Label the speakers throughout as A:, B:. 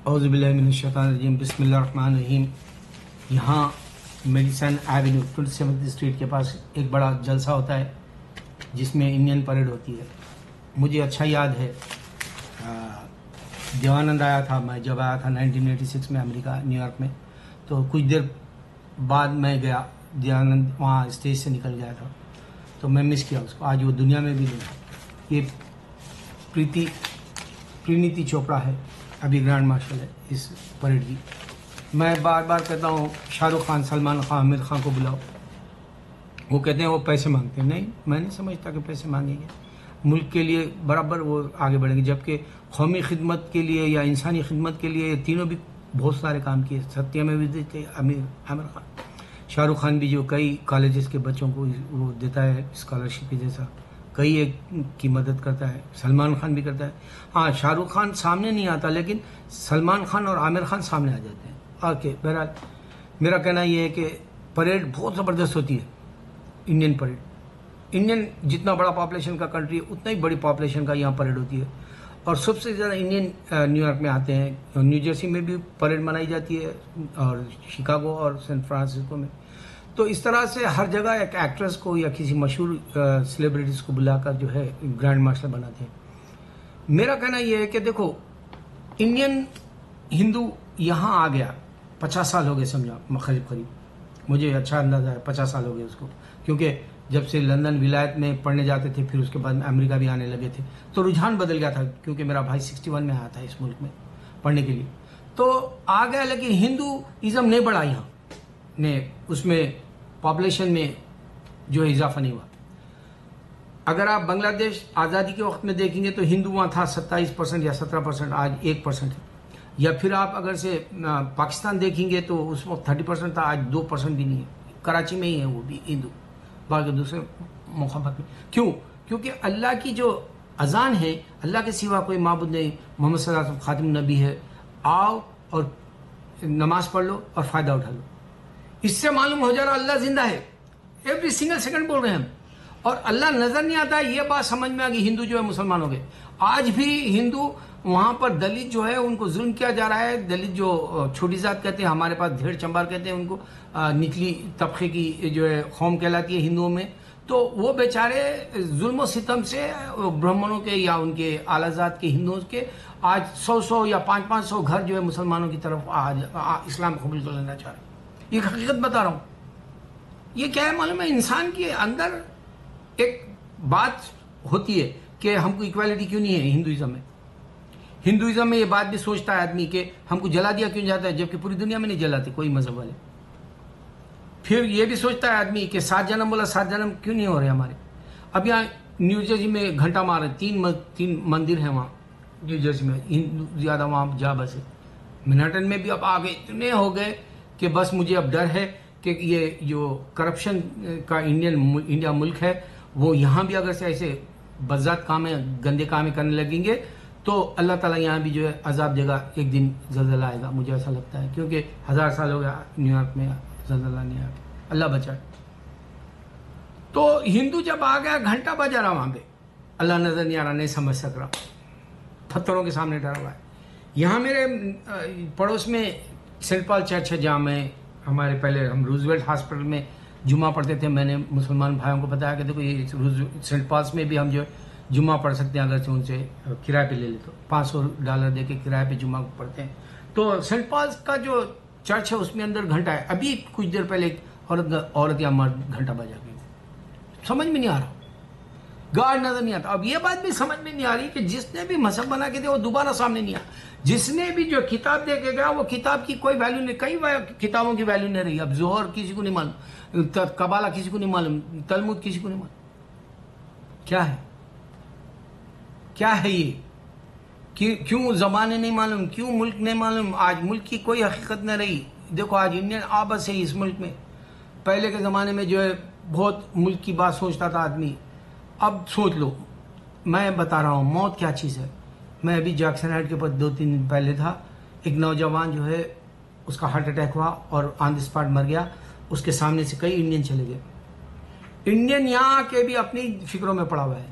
A: औज़ुबिल्लाहिमिनश्शैतानिर्रजीम बिस्मिल्लाहिर्रहमानिर्रहीम। यहाँ medicine Avenue 27th street के पास एक बड़ा जलसा होता है जिसमें इंडियन परेड होती है। मुझे अच्छा याद है, देवानंद आया था, मैं जब आया था 1986 में अमेरिका न्यूयॉर्क में, तो कुछ देर बाद मैं गया, देवानंद वहाँ स्टेज से निकल गया था, तो मैं मिस किया उसको। आज वो दुनिया में भी नहीं। ये प्रीनीति चोपड़ा है, अभी ग्रैंड मार्शल है इस परेड की। मैं बार बार कहता हूँ शाहरुख खान, सलमान खान, आमिर खान को बुलाओ। वो कहते हैं वो पैसे मांगते हैं। नहीं, मैं नहीं समझता कि पैसे मांगेंगे। मुल्क के लिए बराबर वो आगे बढ़ेंगे, जबकि कौमी खिदमत के लिए या इंसानी खिदमत के लिए तीनों भी बहुत सारे काम किए। सत्य में भी थे आमिर खान, शाहरुख खान भी जो कई कॉलेजेस के बच्चों को वो देता है स्कॉलरशिप के जैसा, कई एक की मदद करता है। सलमान खान भी करता है। हाँ, शाहरुख खान सामने नहीं आता, लेकिन सलमान खान और आमिर खान सामने आ जाते हैं। ओके, बहरहाल मेरा कहना ये है कि परेड बहुत ज़बरदस्त होती है, इंडियन परेड। इंडियन जितना बड़ा पॉपुलेशन का कंट्री है उतना ही बड़ी पॉपुलेशन का यहाँ परेड होती है। और सबसे ज़्यादा इंडियन न्यूयॉर्क में आते हैं। न्यू जर्सी में भी परेड मनाई जाती है, और शिकागो और सैन फ्रांसिस्को में। तो इस तरह से हर जगह एक एक्ट्रेस को या किसी मशहूर सेलिब्रिटीज़ को बुलाकर जो है ग्रैंड मास्टर बनाते हैं। मेरा कहना यह है कि देखो, इंडियन हिंदू यहाँ आ गया, 50 साल हो गए समझा, करीब मुझे अच्छा अंदाज़ा है 50 साल हो गए उसको, क्योंकि जब से लंदन विलायत में पढ़ने जाते थे, फिर उसके बाद अमेरिका भी आने लगे थे, तो रुझान बदल गया था। क्योंकि मेरा भाई 61 में आया था इस मुल्क में पढ़ने के लिए, तो आ गया। लेकिन हिंदूइज़्म नहीं बढ़ा यहाँ ने, उसमें पॉपुलेशन में जो है इजाफा नहीं हुआ। अगर आप बांग्लादेश आज़ादी के वक्त में देखेंगे तो हिंदू वहाँ था 27% या 17%, आज 1% है। या फिर आप अगर से पाकिस्तान देखेंगे तो उस वक्त 30% था, आज 2% भी नहीं है। कराची में ही है वो भी हिंदू, बाकी दूसरे मुखाफत में। क्यों? क्योंकि अल्लाह की जो अजान है, अल्लाह के सिवा कोई माबूद नहीं, मोहम्मद सल्लल्लाहु अलैहि वसल्लम खातिम नबी है, आओ और नमाज पढ़ लो और फ़ायदा उठा लो। इससे मालूम हो जा रहा अल्लाह जिंदा है, एवरी सिंगल सेकंड बोल रहे हैं हम। और अल्लाह नजर नहीं आता, ये बात समझ में आ गई। हिंदू जो है मुसलमान हो गए। आज भी हिंदू वहाँ पर दलित जो है उनको जुल्म किया जा रहा है। दलित जो छोटी जात कहते हैं, हमारे पास धेड़ चंबार कहते हैं उनको, निचली तबके की जो है कौम कहलाती है हिंदुओं में। तो वो बेचारे जुल्म सितम से ब्राह्मणों के या उनके आला जात के हिंदुओं के आज 100 या 500 घर जो है मुसलमानों की तरफ आज इस्लाम कबूल कर लेना चाह रहे हैं। ये हकीकत बता रहा हूँ। ये क्या है मालूम है, इंसान के अंदर एक बात होती है कि हमको इक्वालिटी क्यों नहीं है हिंदुइज्म में। हिंदुइज्म में ये बात भी सोचता है आदमी कि हमको जला दिया क्यों जाता है, जबकि पूरी दुनिया में नहीं जलाते कोई मजहब वाले। फिर ये भी सोचता है आदमी कि 7 जन्म बोला, 7 जन्म क्यों नहीं हो रहे हमारे। अब यहाँ न्यू जर्सी में घंटा मार रहे, 3 मंदिर हैं वहाँ न्यू जर्सी में, हिंदू ज़्यादा वहाँ जा बसे। मिनाटन में भी अब आगे इतने हो गए कि बस मुझे अब डर है कि ये जो करप्शन का इंडिया मुल्क है, वो यहाँ भी अगर से ऐसे बज़ात काम है, गंदे काम करने लगेंगे तो अल्लाह ताला यहाँ भी जो है अजाब देगा। एक दिन ज़लज़ला आएगा, मुझे ऐसा लगता है, क्योंकि 1000 साल हो गया न्यूयॉर्क में ज़लज़ला नहीं आया, अल्लाह बचाए। तो हिंदू जब आ गया, घंटा बजा रहा वहाँ पे, अल्लाह नज़र नहीं आ रहा, नहीं समझ सक रहा, पत्थरों के सामने डरा हुआ है। यहाँ मेरे पड़ोस में सेंट पॉल चर्च है, जहाँ मैं हमारे पहले हम रूजवेल्ट हॉस्पिटल में जुम्मा पढ़ते थे। मैंने मुसलमान भाइयों को बताया कि देखो ये सेंट पॉल्स में भी हम जो जुम्मा पढ़ सकते हैं, अगर से उनसे किराए पे ले ले तो $500 दे के किराए पे जुम्मा पढ़ते हैं। तो सेंट पॉल्स का जो चर्च है उसमें अंदर घंटा है। अभी कुछ देर पहले एक औरत या मर्द घंटा बजा के, समझ में नहीं आ रहा, गार्ड नजर नहीं आता। अब ये बात भी समझ में नहीं आ रही कि जिसने भी मजहब बना के दिया वो दोबारा सामने नहीं आया। जिसने भी जो किताब दे के गया वो किताब की कोई वैल्यू नहीं, कई किताबों की वैल्यू नहीं रही। अब जोहर किसी को नहीं मालूम, कबाला किसी को नहीं मालूम, तलमुद किसी को नहीं मालूम। क्या है, क्या है ये? क्यों जमाने नहीं मालूम, क्यों मुल्क नहीं मालूम? आज मुल्क की कोई हकीकत नहीं रही। देखो आज इंडियन आबस है इस मुल्क में। पहले के ज़माने में जो है बहुत मुल्क की बात सोचता था आदमी। अब सोच लो, मैं बता रहा हूँ मौत क्या चीज़ है। मैं अभी जैक्सन हाइट के ऊपर 2-3 दिन पहले था। एक नौजवान जो है उसका हार्ट अटैक हुआ और ऑन द स्पॉट मर गया। उसके सामने से कई इंडियन चले गए। इंडियन यहाँ के भी अपनी फिक्रों में पड़ा हुआ है।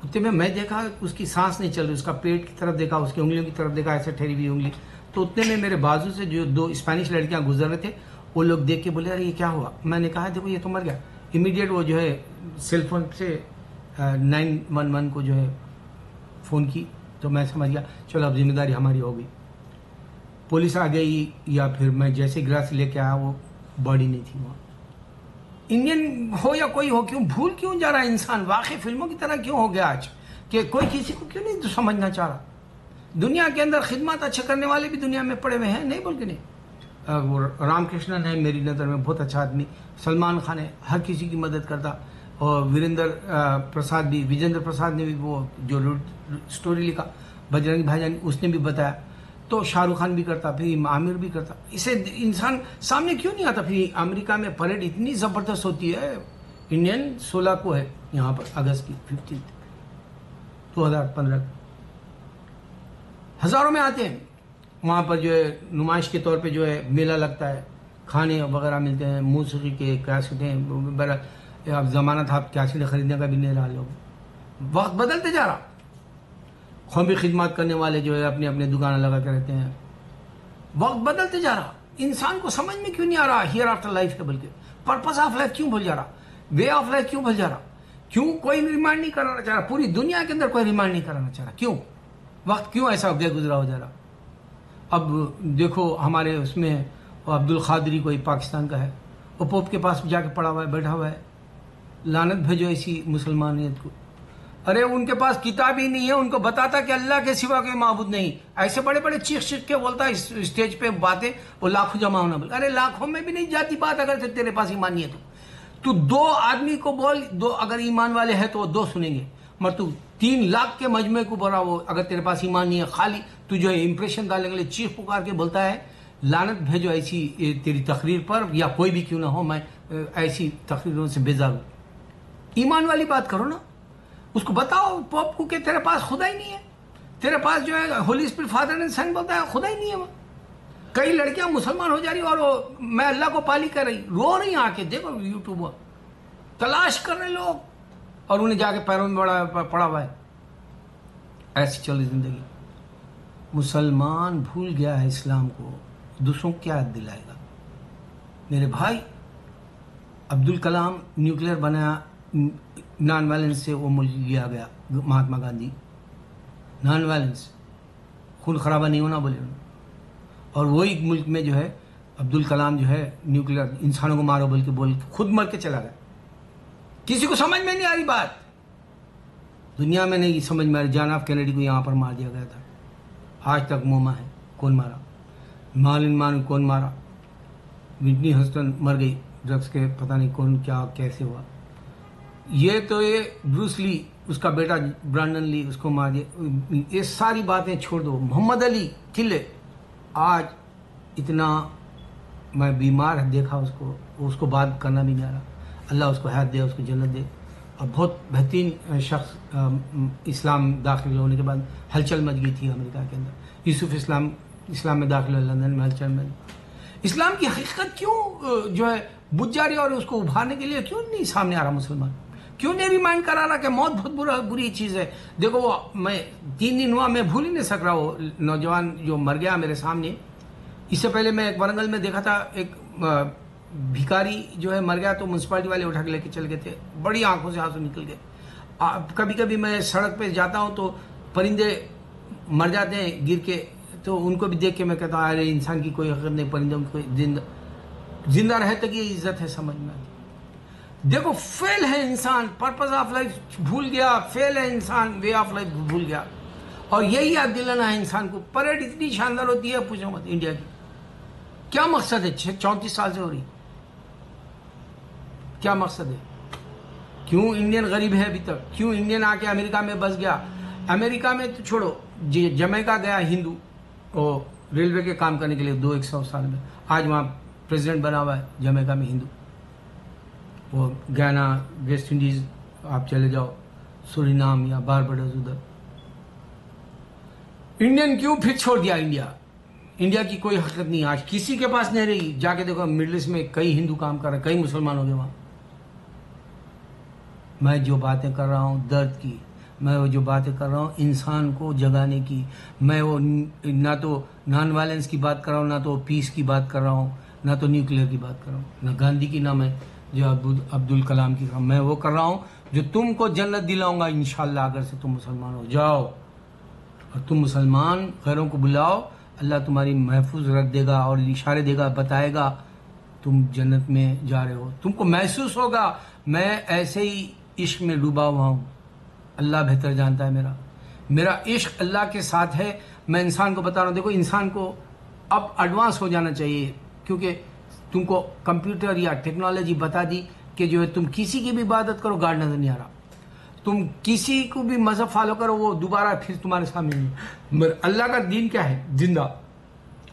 A: उतने में मैं देखा उसकी सांस नहीं चल रही, उसका पेट की तरफ देखा, उसकी उंगलियों की तरफ देखा, ऐसे ठहरी हुई उंगली। तो उतने में मेरे बाजू से जो 2 स्पेनिश लड़कियां गुजर रहे थे, वो लोग देख के बोले अरे ये क्या हुआ। मैंने कहा देखो ये तो मर गया। इमीडिएट वो जो है सेलफोन से 911 को जो है फ़ोन की, तो मैं समझ गया चलो अब जिम्मेदारी हमारी हो गई। पुलिस आ गई या फिर मैं जैसे गिलास लेके आया वो बॉडी नहीं थी वहाँ। इंडियन हो या कोई हो, क्यों भूल क्यों जा रहा है इंसान, वाकई फिल्मों की तरह क्यों हो गया आज कि कोई किसी को क्यों नहीं समझना चाह रहा। दुनिया के अंदर खिदमत अच्छे करने वाले भी दुनिया में पड़े हुए हैं, नहीं बोल के नहीं। वो रामकृष्णन है मेरी नज़र में बहुत अच्छा आदमी, सलमान खान है हर किसी की मदद करता, और विजेंद्र प्रसाद ने भी वो जो स्टोरी लिखा बजरंगी भाईजान उसने भी बताया, तो शाहरुख खान भी करता, फिर आमिर भी करता। इसे इंसान सामने क्यों नहीं आता। फिर अमेरिका में परेड इतनी ज़बरदस्त होती है, इंडियन 16 को है यहाँ पर, अगस्त की 15 2015, हज़ारों में आते हैं वहाँ पर जो है नुमाइश के तौर पे जो है मेला लगता है, खाने वगैरह मिलते हैं, मूसीकी के कैसेटें, अब ज़माना था अब कैसेटें खरीदने का भी नहीं रहा। लोग वक्त बदलते जा रहा, कौमी खिदमत करने वाले जो है अपने अपने दुकान लगा के रहते हैं। वक्त बदलते जा रहा, इंसान को समझ में क्यों नहीं आ रहा हियर आफ्टर लाइफ है, बल्कि पर्पस ऑफ लाइफ क्यों भूल जा रहा, वे ऑफ लाइफ क्यों भूल जा रहा, क्यों कोई रिमाइंड नहीं कराना चाह रहा, पूरी दुनिया के अंदर कोई रिमाइंड नहीं कराना चाह रहा, क्यों वक्त क्यों ऐसा गुजरा हो जा रहा। अब देखो हमारे उसमें अब्दुल खादरी कोई पाकिस्तान का है, वो पोप के पास जाके पड़ा हुआ है, बैठा हुआ है, लानत भेजो ऐसी मुसलमानियत को। अरे उनके पास किताब ही नहीं है, उनको बताता कि अल्लाह के सिवा कोई माबूद नहीं, ऐसे बड़े बड़े चीख के बोलता है स्टेज पे बातें, वो लाखों जमा होना बोल। अरे लाखों में भी नहीं जाती बात, अगर तेरे पास ईमान नहीं है तो 2 आदमी को बोल, 2 अगर ईमान वाले हैं तो 2 सुनेंगे, मगर तू 3 लाख के मजमे को बोला वो, अगर तेरे पास ईमान नहीं है, खाली तू जो है इंप्रेशन डालने के लिए चीख पुकार के बोलता है लानत भेजो ऐसी तेरी तकरीर पर, या कोई भी क्यों ना हो, मैं ऐसी तकरीरों से बेजार हूँ। ईमान वाली बात करो ना, उसको बताओ पॉप को कि तेरे पास खुदा ही नहीं है, तेरे पास जो है होली स्पिरिट फादर एंड सन बोलता है खुदा ही नहीं है। वहाँ कई लड़कियां मुसलमान हो जा रही और मैं अल्लाह को पाली कर रही, रो रही आके, देखो यूट्यूब तलाश कर रहे लोग, और उन्हें जाके पैरों में पड़ा हुआ है। ऐसी चल रही जिंदगी। मुसलमान भूल गया है इस्लाम को, दूसरों को क्या याद दिलाएगा। मेरे भाई अब्दुल कलाम न्यूक्लियर बनाया, नॉन वायलेंस से वो मुल्क लिया गया, महात्मा गांधी नॉन वायलेंस, खून खराबा नहीं होना बोले उन्होंने, और वही मुल्क में जो है अब्दुल कलाम जो है न्यूक्लियर इंसानों को मारो बोल के खुद मर के चला गया। किसी को समझ में नहीं आ रही बात, दुनिया में नहीं समझ में आ रही। जॉन एफ कैनेडी को यहाँ पर मार दिया गया था, आज तक मुमा है कौन मारा, मार्लिन मान कौन मारा, विटनी ह्यूस्टन मर गई ड्रग्स के, पता नहीं कौन क्या कैसे हुआ। ये तो ये ब्रूस ली, उसका बेटा ब्रांडन ली, उसको मार दिया। ये सारी बातें छोड़ दो। मोहम्मद अली किले, आज इतना मैं बीमार देखा उसको बात करना भी नहीं आ रहा। अल्लाह उसको हयात दे, उसको जन्नत दे। और बहुत बेहतरीन शख्स, इस्लाम दाखिल होने के बाद हलचल मच गई थी अमेरिका के अंदर। यूसुफ इस्लाम में दाखिल हुआ, लंदन में हलचल मच। इस्लाम की हकीकत क्यों जो है बुझ जा रही है, और उसको उभारने के लिए क्यों नहीं सामने आ रहा मुसलमान, क्यों नहीं रिमाइंड करा रहा कि मौत बहुत बुरी चीज़ है। देखो वो मैं 3 दिन हुआ, मैं भूल ही नहीं सक रहा, वो नौजवान जो मर गया मेरे सामने। इससे पहले मैं एक वरंगल में देखा था, एक भिखारी जो है मर गया, तो म्यूनसिपालिटी वाले उठा के लेके चल गए थे, बड़ी आंखों से आंसू निकल गए। कभी कभी मैं सड़क पे जाता हूँ तो परिंदे मर जाते हैं गिर के, तो उनको भी देख के मैं कहता हूँ अरे इंसान की कोई हकीकत नहीं, परिंदों की कोई जिंदा रहे तक ये इज्जत है, समझ में आती। देखो फेल है इंसान, पर्पस ऑफ लाइफ भूल गया, फेल है इंसान, वे ऑफ लाइफ भूल गया। और यही याद दिलाना है इंसान को। परेड इतनी शानदार होती है, पूछो मत इंडिया की, क्या मकसद है? 34 साल से हो रही, क्या मकसद है? क्यों इंडियन गरीब है अभी तक? क्यों इंडियन आके अमेरिका में बस गया? अमेरिका में तो छोड़ो, जमैका गया हिंदू और रेलवे के काम करने के लिए 200 साल में, आज वहाँ प्रेसिडेंट बना हुआ है जमैका में हिंदू। वो गयाना, वेस्ट इंडीज आप चले जाओ, सुरीनाम या बारबाडोस, उधर इंडियन क्यों फिर छोड़ दिया? इंडिया की कोई हकीकत नहीं आज किसी के पास नहीं रही। जाके देखो मिडिल ईस्ट में कई हिंदू काम कर रहे, कई मुसलमान हो गए वहां। मैं जो बातें कर रहा हूं दर्द की, मैं वो जो बातें कर रहा हूँ इंसान को जगाने की, मैं वो ना तो नॉन वायलेंस की बात कर रहा हूँ, ना तो पीस की बात कर रहा हूँ, ना तो न्यूक्लियर की बात कर रहा हूँ, ना गांधी की, ना मैं जो अब्दुल कलाम की, मैं वो कर रहा हूँ जो तुमको जन्नत दिलाऊंगा इंशाल्लाह अगर से तुम मुसलमान हो जाओ। और तुम मुसलमान गैरों को बुलाओ, अल्लाह तुम्हारी महफूज रख देगा और इशारे देगा, बताएगा तुम जन्नत में जा रहे हो। तुमको महसूस होगा मैं ऐसे ही इश्क में डूबा हुआ हूँ। अल्लाह बेहतर जानता है, मेरा इश्क अल्लाह के साथ है। मैं इंसान को बता रहा हूँ, देखो इंसान को अब एडवांस हो जाना चाहिए, क्योंकि तुमको कंप्यूटर या टेक्नोलॉजी बता दी कि जो है तुम किसी की भी इबादत करो, गार्ड नजर नहीं आ रहा। तुम किसी को भी मजहब फॉलो करो, वो दोबारा फिर तुम्हारे सामने नहीं। मगर अल्लाह का दीन क्या है? जिंदा,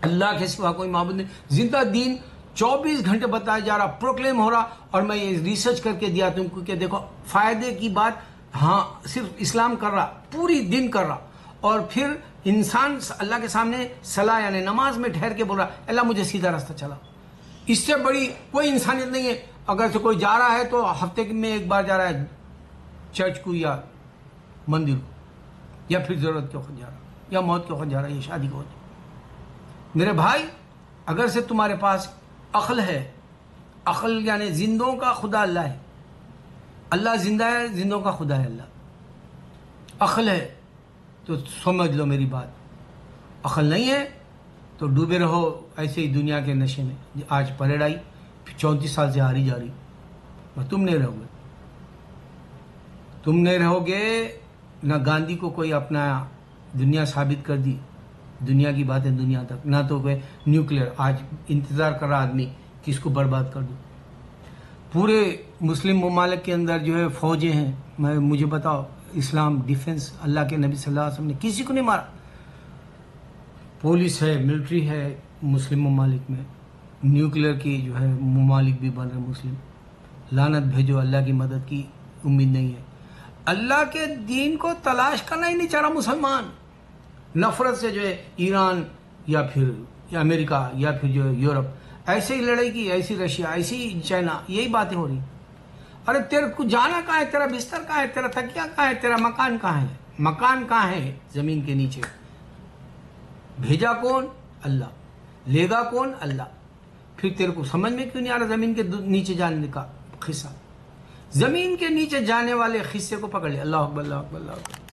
A: अल्लाह के सिवा कोई माबूद नहीं। जिंदा दीन 24 घंटे बताया जा रहा, प्रोक्लेम हो रहा। और मैं ये रिसर्च करके दिया तुमको कि देखो फायदे की बात, हाँ सिर्फ इस्लाम कर रहा, पूरी दिन कर रहा। और फिर इंसान अल्लाह के सामने सलाह यानी नमाज में ठहर के बोल रहा, अल्लाह मुझे सीधा रास्ता चला। इससे बड़ी कोई इंसानियत नहीं है। अगर से कोई जा रहा है तो हफ्ते में एक बार जा रहा है चर्च को या मंदिर को, या फिर जरूरत के वक्त जा रहा, या मौत के वक्त जा रहा है, या शादी के वक्त। मेरे भाई, अगर से तुम्हारे पास अक्ल है, अक्ल यानी जिंदों का खुदा अल्लाह है, अल्लाह जिंदा है, जिंदों का खुदा है अल्लाह। अक्ल है तो समझ लो मेरी बात, अक्ल नहीं है तो डूबे रहो ऐसे ही दुनिया के नशे में। आज परेड आई, 34 साल से हारी जा रही, पर तुम नहीं रहोगे, तुम नहीं रहोगे। ना गांधी को कोई अपना दुनिया साबित कर दी, दुनिया की बातें दुनिया तक, ना तो कोई न्यूक्लियर। आज इंतजार कर रहा आदमी कि इसको बर्बाद कर दो। पूरे मुस्लिम ममालिक के अंदर जो है फौजें हैं, मुझे बताओ, इस्लाम डिफेंस, अल्लाह के नबी सल्लल्लाहु अलैहि वसल्लम ने किसी को नहीं मारा। पुलिस है, मिलिट्री है मुस्लिम ममालिक में, न्यूक्लियर की जो है ममालिक भी बन रहे मुस्लिम। लानत भेजो, अल्लाह की मदद की उम्मीद नहीं है। अल्लाह के दीन को तलाश करना ही नहीं चाह रहा मुसलमान। नफरत से जो है ईरान या फिर अमेरिका या फिर जो है यूरोप ऐसे ही लड़ाई की, ऐसी रशिया, ऐसी चाइना, यही बातें हो रही। अरे तेरे को जाना कहाँ है? तेरा बिस्तर कहाँ है? तेरा तकिया कहाँ है? तेरा मकान कहाँ है? मकान कहाँ है? जमीन के नीचे। भेजा कौन? अल्लाह। लेगा कौन? अल्लाह। फिर तेरे को समझ में क्यों नहीं आ रहा जमीन के नीचे जाने का खिस्सा? जमीन के नीचे जाने वाले हिस्से को पकड़ ले। अल्लाह अकबर, अल्लाह अकबर, अल्लाह अकबर।